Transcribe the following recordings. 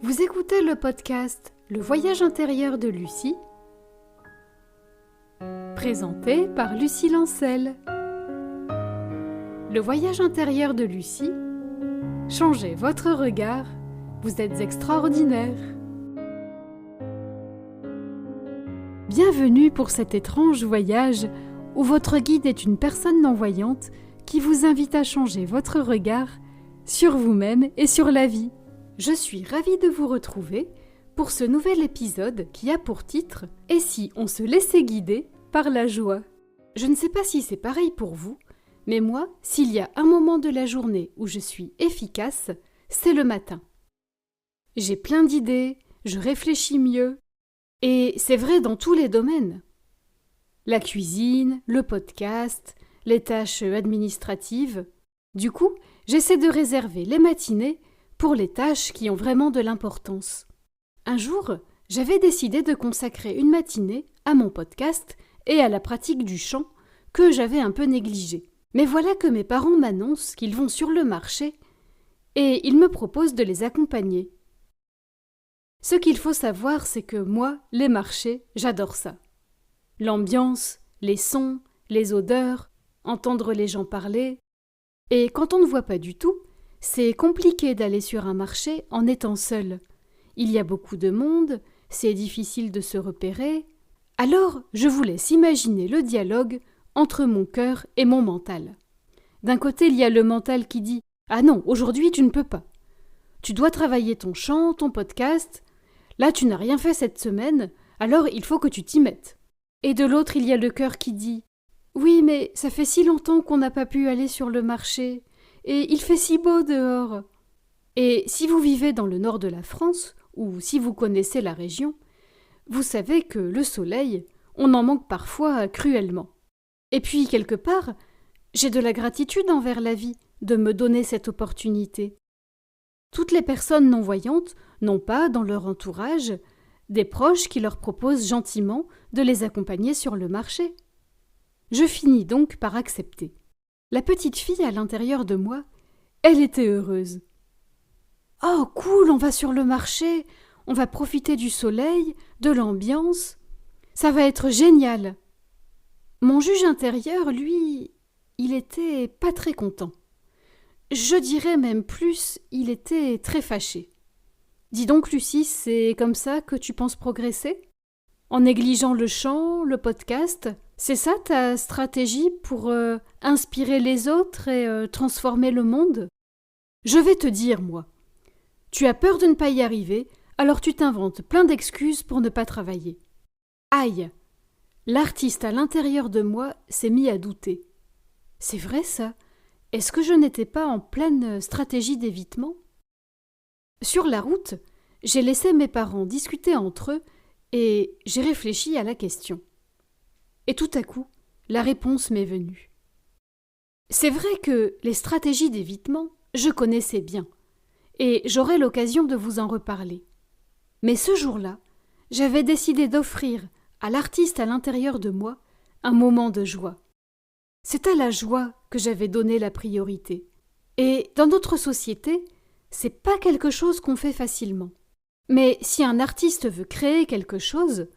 Vous écoutez le podcast Le voyage intérieur de Lucie, présenté par Lucie Lancel. Le voyage intérieur de Lucie, changez votre regard, vous êtes extraordinaire. Bienvenue pour cet étrange voyage où votre guide est une personne non-voyante qui vous invite à changer votre regard sur vous-même et sur la vie. Je suis ravie de vous retrouver pour ce nouvel épisode qui a pour titre « Et si on se laissait guider par la joie ?» Je ne sais pas si c'est pareil pour vous, mais moi, s'il y a un moment de la journée où je suis efficace, c'est le matin. J'ai plein d'idées, je réfléchis mieux, et c'est vrai dans tous les domaines. La cuisine, le podcast, les tâches administratives. Du coup, j'essaie de réserver les matinées pour les tâches qui ont vraiment de l'importance. Un jour, j'avais décidé de consacrer une matinée à mon podcast et à la pratique du chant que j'avais un peu négligé. Mais voilà que mes parents m'annoncent qu'ils vont sur le marché et ils me proposent de les accompagner. Ce qu'il faut savoir, c'est que moi, les marchés, j'adore ça. L'ambiance, les sons, les odeurs, entendre les gens parler. Et quand on ne voit pas du tout, c'est compliqué d'aller sur un marché en étant seul. Il y a beaucoup de monde, c'est difficile de se repérer. Alors, je vous laisse imaginer le dialogue entre mon cœur et mon mental. D'un côté, il y a le mental qui dit « Ah non, aujourd'hui tu ne peux pas. Tu dois travailler ton chant, ton podcast. Là, tu n'as rien fait cette semaine, alors il faut que tu t'y mettes. » Et de l'autre, il y a le cœur qui dit « Oui, mais ça fait si longtemps qu'on n'a pas pu aller sur le marché. Et il fait si beau dehors. » Et si vous vivez dans le nord de la France, ou si vous connaissez la région, vous savez que le soleil, on en manque parfois cruellement. Et puis, quelque part, j'ai de la gratitude envers la vie de me donner cette opportunité. Toutes les personnes non-voyantes n'ont pas, dans leur entourage, des proches qui leur proposent gentiment de les accompagner sur le marché. Je finis donc par accepter. La petite fille à l'intérieur de moi, elle était heureuse. « Oh, cool, on va sur le marché, on va profiter du soleil, de l'ambiance. Ça va être génial. » Mon juge intérieur, lui, il était pas très content. Je dirais même plus, il était très fâché. « Dis donc, Lucie, c'est comme ça que tu penses progresser ? En négligeant le chant, le podcast, c'est ça ta stratégie pour inspirer les autres et transformer le monde ? Je vais te dire, moi. Tu as peur de ne pas y arriver, alors tu t'inventes plein d'excuses pour ne pas travailler. Aïe ! L'artiste à l'intérieur de moi s'est mis à douter. C'est vrai ça ? Est-ce que je n'étais pas en pleine stratégie d'évitement ? Sur la route, j'ai laissé mes parents discuter entre eux et j'ai réfléchi à la question. Et tout à coup, la réponse m'est venue. C'est vrai que les stratégies d'évitement, je connaissais bien, et j'aurai l'occasion de vous en reparler. Mais ce jour-là, j'avais décidé d'offrir à l'artiste à l'intérieur de moi un moment de joie. C'est à la joie que j'avais donné la priorité. Et dans notre société, c'est pas quelque chose qu'on fait facilement. Mais si un artiste veut créer quelque chose,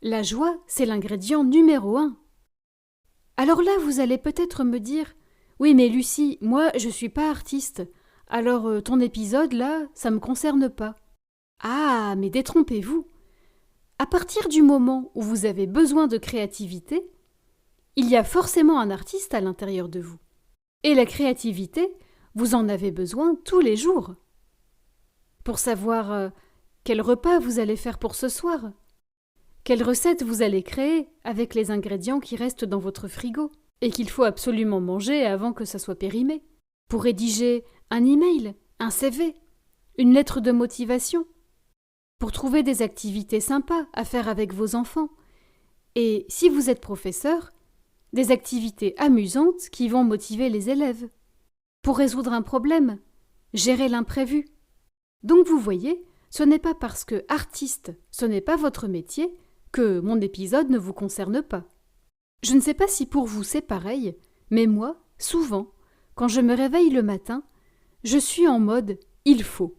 la joie, c'est l'ingrédient numéro 1. Alors là, vous allez peut-être me dire « Oui, mais Lucie, moi, je suis pas artiste, alors ton épisode, là, ça me concerne pas. » Ah, mais détrompez-vous. À partir du moment où vous avez besoin de créativité, il y a forcément un artiste à l'intérieur de vous. Et la créativité, vous en avez besoin tous les jours. Pour savoir quel repas vous allez faire pour ce soir, quelle recette vous allez créer avec les ingrédients qui restent dans votre frigo et qu'il faut absolument manger avant que ça soit périmé, pour rédiger un email, un CV, une lettre de motivation, pour trouver des activités sympas à faire avec vos enfants, et si vous êtes professeur, des activités amusantes qui vont motiver les élèves, pour résoudre un problème, gérer l'imprévu. Donc vous voyez, ce n'est pas parce que artiste, ce n'est pas votre métier, que mon épisode ne vous concerne pas. Je ne sais pas si pour vous c'est pareil, mais moi, souvent, quand je me réveille le matin, je suis en mode « il faut ».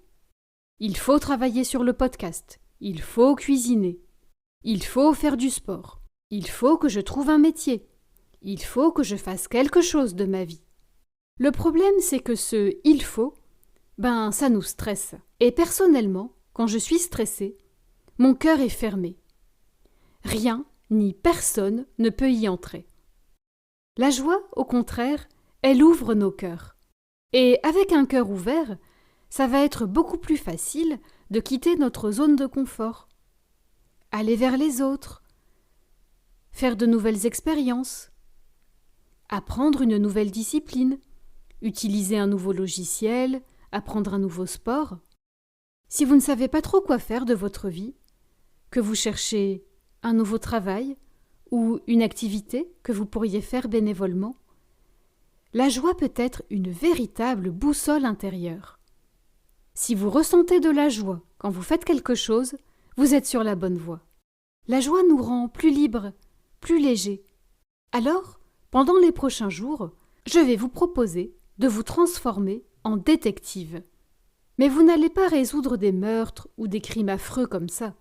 Il faut travailler sur le podcast. Il faut cuisiner. Il faut faire du sport. Il faut que je trouve un métier. Il faut que je fasse quelque chose de ma vie. Le problème, c'est que ce « il faut », ça nous stresse. Et personnellement, quand je suis stressée, mon cœur est fermé. Rien ni personne ne peut y entrer. La joie, au contraire, elle ouvre nos cœurs. Et avec un cœur ouvert, ça va être beaucoup plus facile de quitter notre zone de confort. Aller vers les autres, faire de nouvelles expériences, apprendre une nouvelle discipline, utiliser un nouveau logiciel, apprendre un nouveau sport. Si vous ne savez pas trop quoi faire de votre vie, que vous cherchez un nouveau travail ou une activité que vous pourriez faire bénévolement, la joie peut être une véritable boussole intérieure. Si vous ressentez de la joie quand vous faites quelque chose, vous êtes sur la bonne voie. La joie nous rend plus libres, plus légers. Alors, pendant les prochains jours, je vais vous proposer de vous transformer en détective. Mais vous n'allez pas résoudre des meurtres ou des crimes affreux comme ça.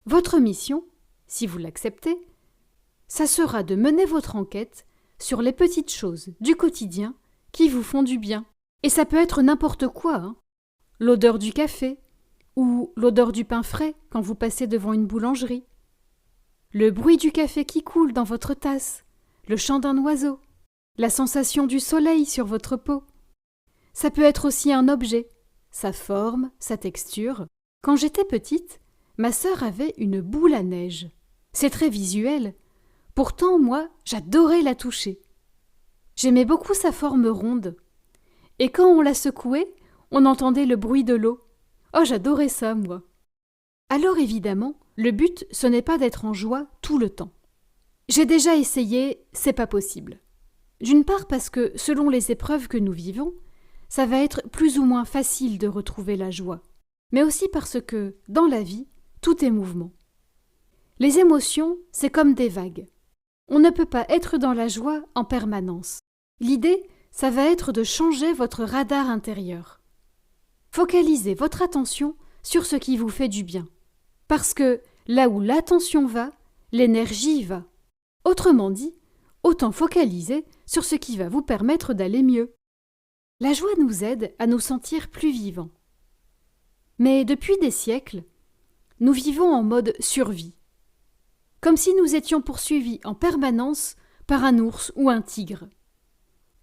Votre mission, si vous l'acceptez, ça sera de mener votre enquête sur les petites choses du quotidien qui vous font du bien. Et ça peut être n'importe quoi, hein. L'odeur du café ou l'odeur du pain frais quand vous passez devant une boulangerie. Le bruit du café qui coule dans votre tasse, le chant d'un oiseau, la sensation du soleil sur votre peau. Ça peut être aussi un objet, sa forme, sa texture. Quand j'étais petite, ma sœur avait une boule à neige. C'est très visuel. Pourtant, moi, j'adorais la toucher. J'aimais beaucoup sa forme ronde. Et quand on la secouait, on entendait le bruit de l'eau. Oh, j'adorais ça, moi. Alors évidemment, le but, ce n'est pas d'être en joie tout le temps. J'ai déjà essayé, c'est pas possible. D'une part parce que, selon les épreuves que nous vivons, ça va être plus ou moins facile de retrouver la joie. Mais aussi parce que, dans la vie, tout est mouvement. Les émotions, c'est comme des vagues. On ne peut pas être dans la joie en permanence. L'idée, ça va être de changer votre radar intérieur. Focalisez votre attention sur ce qui vous fait du bien. Parce que là où l'attention va, l'énergie va. Autrement dit, autant focaliser sur ce qui va vous permettre d'aller mieux. La joie nous aide à nous sentir plus vivants. Mais depuis des siècles, nous vivons en mode survie. Comme si nous étions poursuivis en permanence par un ours ou un tigre.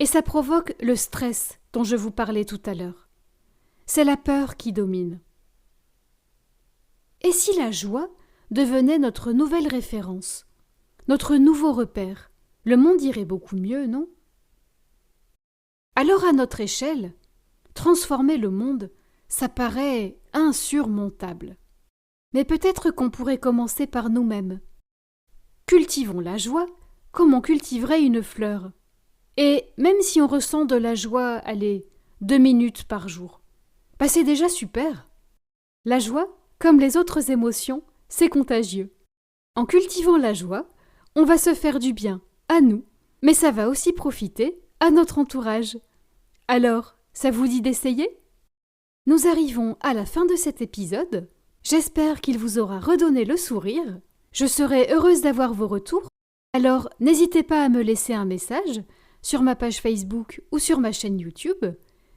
Et ça provoque le stress dont je vous parlais tout à l'heure. C'est la peur qui domine. Et si la joie devenait notre nouvelle référence, notre nouveau repère, le monde irait beaucoup mieux, non? Alors à notre échelle, transformer le monde, ça paraît insurmontable. Mais peut-être qu'on pourrait commencer par nous-mêmes. Cultivons la joie comme on cultiverait une fleur. Et même si on ressent de la joie, allez, 2 minutes par jour, c'est déjà super. La joie, comme les autres émotions, c'est contagieux. En cultivant la joie, on va se faire du bien à nous, mais ça va aussi profiter à notre entourage. Alors, ça vous dit d'essayer? Nous arrivons à la fin de cet épisode. J'espère qu'il vous aura redonné le sourire. Je serai heureuse d'avoir vos retours. Alors, n'hésitez pas à me laisser un message sur ma page Facebook ou sur ma chaîne YouTube.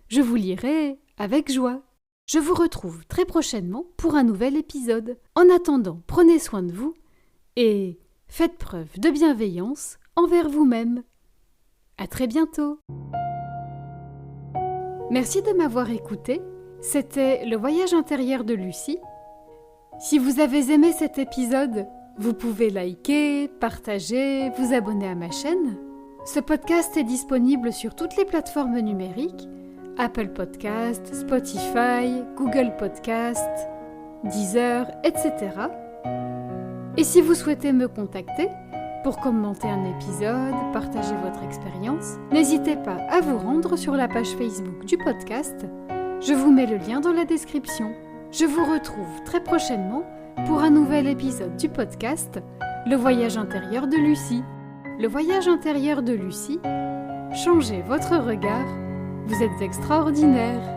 Je vous lirai avec joie. Je vous retrouve très prochainement pour un nouvel épisode. En attendant, prenez soin de vous et faites preuve de bienveillance envers vous-même. À très bientôt. Merci de m'avoir écouté. C'était le voyage intérieur de Lucie. Si vous avez aimé cet épisode, vous pouvez liker, partager, vous abonner à ma chaîne. Ce podcast est disponible sur toutes les plateformes numériques, Apple Podcast, Spotify, Google Podcast, Deezer, etc. Et si vous souhaitez me contacter pour commenter un épisode, partager votre expérience, n'hésitez pas à vous rendre sur la page Facebook du podcast. Je vous mets le lien dans la description. Je vous retrouve très prochainement pour un nouvel épisode du podcast Le voyage intérieur de Lucie. Le voyage intérieur de Lucie, changez votre regard, vous êtes extraordinaire.